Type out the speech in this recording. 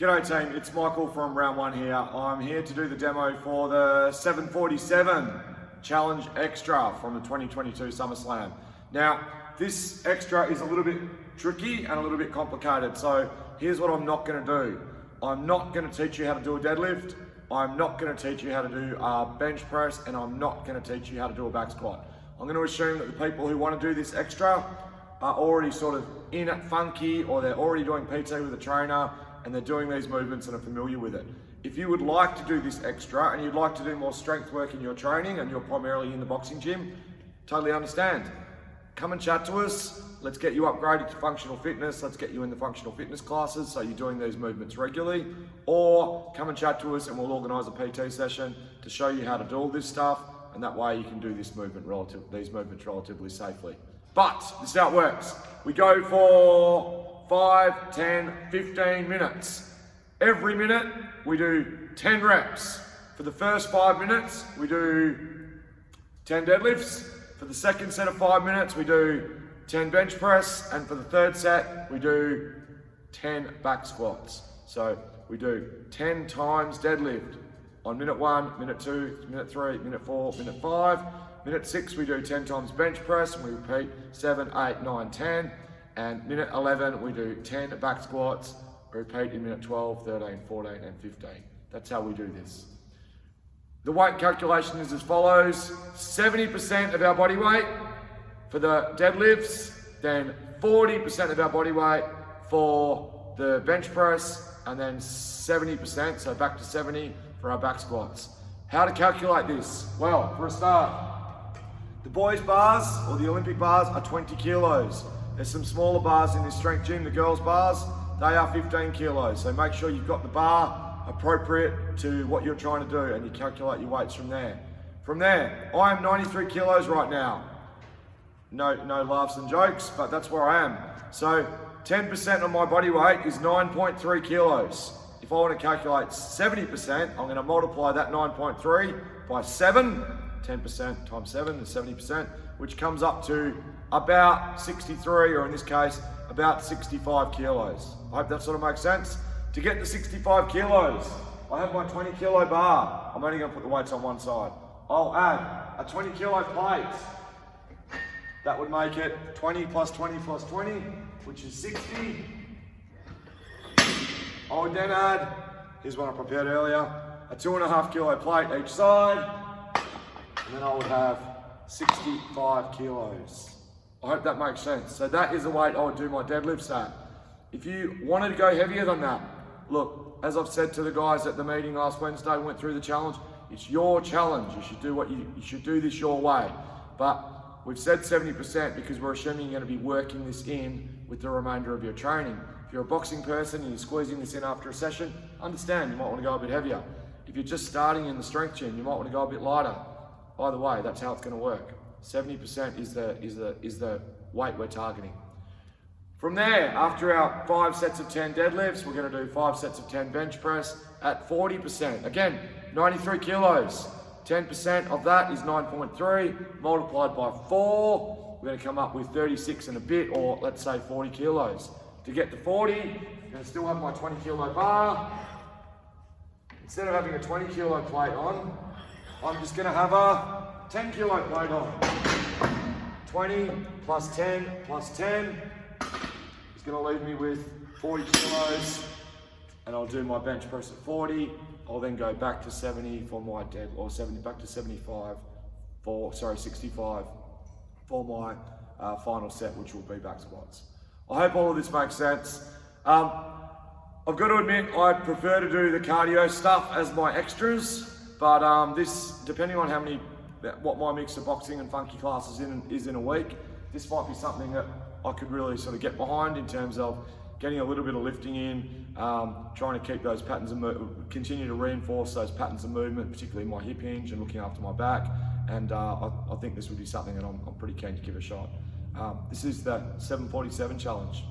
G'day team, it's Michael from Round 1 here. I'm here to do the demo for the 747 Challenge Extra from the 2022 SummerSlam. Now, this extra is a little bit tricky and a little bit complicated, so here's what I'm not going to do. I'm not going to teach you how to do a deadlift, I'm not going to teach you how to do a bench press, and I'm not going to teach you how to do a back squat. I'm going to assume that the people who want to do this extra are already sort of in it funky, or they're already doing PT with a trainer, and they're doing these movements and are familiar with it. If you would like to do this extra and you'd like to do more strength work in your training and you're primarily in the boxing gym, totally understand. Come and chat to us. Let's get you upgraded to functional fitness. Let's get you in the functional fitness classes so you're doing these movements regularly. Or come and chat to us and we'll organise a PT session to show you how to do all this stuff, and that way you can do these movements relatively safely. But this is how it works. We go for 5, 10, 15 minutes. Every minute we do 10 reps. For the first 5 minutes we do 10 deadlifts. For the second set of 5 minutes we do 10 bench press, and for the third set we do 10 back squats. So we do 10 times deadlift on minute 1, minute 2, minute 3, minute 4, minute 5. Minute 6 we do 10 times bench press and we repeat 7, 8, 9, 10. And minute 11 we do 10 back squats, repeat in minute 12, 13, 14 and 15. That's how we do this. The weight calculation is as follows: 70% of our body weight for the deadlifts, then 40% of our body weight for the bench press, and then 70%, so back to 70 for our back squats. How to calculate this? Well, for a start, the boys' bars or the Olympic bars are 20 kilos. There's some smaller bars in this strength gym, the girls' bars, they are 15 kilos. So make sure you've got the bar appropriate to what you're trying to do and you calculate your weights from there. From there, I am 93 kilos right now. No laughs and jokes, but that's where I am. So 10% of my body weight is 9.3 kilos. If I want to calculate 70%, I'm going to multiply that 9.3 by 7. 10% times 7 is 70%, which comes up to about 63, or in this case, about 65 kilos. I hope that sort of makes sense. To get to 65 kilos, I have my 20 kilo bar. I'm only going to put the weights on one side. I'll add a 20 kilo plate. That would make it 20 plus 20 plus 20, which is 60. I would then add, here's one I prepared earlier, a 2.5 kilo plate each side, and then I would have 65 kilos. I hope that makes sense. So that is the weight I would do my deadlifts at. If you wanted to go heavier than that, look, as I've said to the guys at the meeting last Wednesday, we went through the challenge. It's your challenge. You should do you should do this your way. But we've said 70% because we're assuming you're going to be working this in with the remainder of your training. If you're a boxing person and you're squeezing this in after a session, understand you might want to go a bit heavier. If you're just starting in the strength gym, you might want to go a bit lighter. Either way, that's how it's going to work. 70% is the weight we're targeting. From there, after our 5 sets of 10 deadlifts, we're going to do 5 sets of 10 bench press at 40%. Again, 93 kilos. 10% of that is 9.3 multiplied by 4. We're going to come up with 36 and a bit, or let's say 40 kilos. To get to 40, I'm going to still have my 20 kilo bar. Instead of having a 20 kilo plate on, I'm just going to have a 10 kilo plate on. 20 plus 10 plus 10 is going to leave me with 40 kilos, and I'll do my bench press at 40. I'll then go back to 70 for my back to 65 65 for my final set, which will be back squats. I hope all of this makes sense. I've got to admit, I prefer to do the cardio stuff as my extras, but this, depending on what my mix of boxing and funky classes is in a week, this might be something that I could really sort of get behind in terms of getting a little bit of lifting in, trying to keep those patterns of continue to reinforce those patterns of movement, particularly my hip hinge and looking after my back. And I think this would be something that I'm pretty keen to give a shot. This is the 747 challenge.